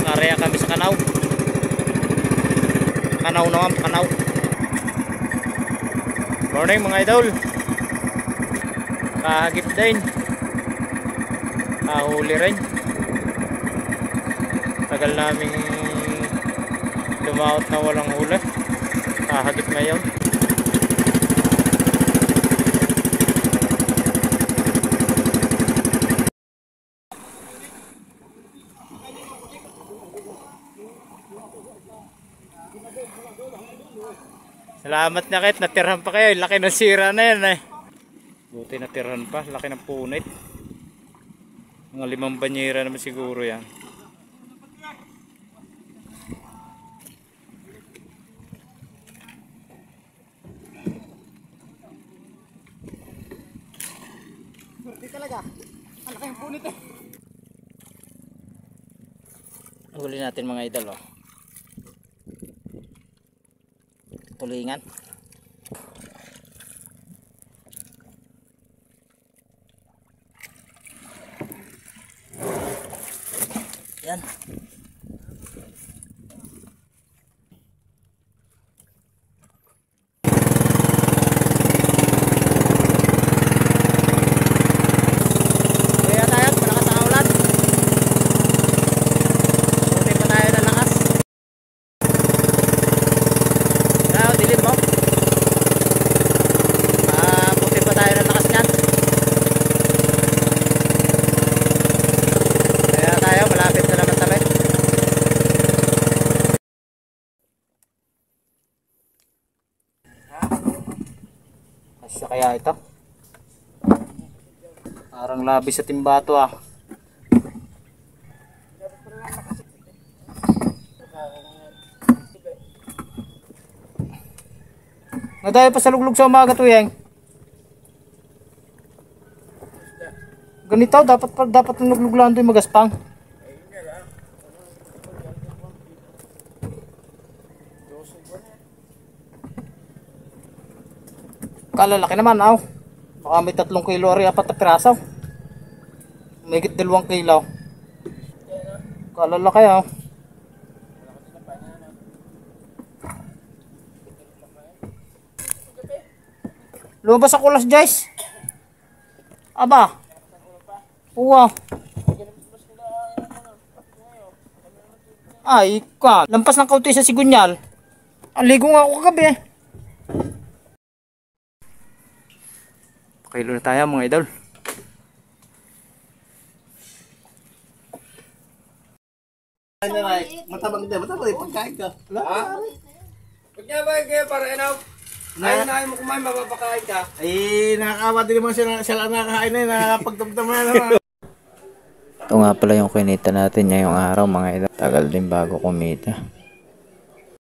karya kami sa Kanaw. Kanaw naman, Kanaw. Morning mga idol. Kahagip din. Kahuli rin. Tagal naming lumaot na walang huli. Kahagip ngayon. Salamat na kahit natirhan pa kayo. Laki ng sira na yan eh. Buti natirhan pa. Laki ng punit. Mga 5 banyera naman siguro yan. Buti talaga. Ang laki ng punit eh. Huli natin mga idol oh. Tulingan. Yan. Asya kaya ito? Parang labi sa timbato ah. Nadayo pa sa luglog sa umaga to yang. Ganito dapat luglog lang doon magaspang. Kalalaki naman aw. Baka may 3 kilo or 4 na piraso. May 2 kilo. Kalalaki aw. Lumabas sa kulas guys. Aba. Uwa. Ay ka. Lampas ng kaunti sa Sigunyal. Aligo nga ako kagabi eh. Kilo na tayo mga idol. Matabang din pagkain ka. Ha? Huwag niya ba kayo para inaw? Ayaw mo kumain, mapapakain ka. Ay, nakakawa din naman siya lang nakakain na, nakakapagdamdaman naman. Ito nga pala yung kinita natin ngayong araw mga idol. Tagal din bago kumita.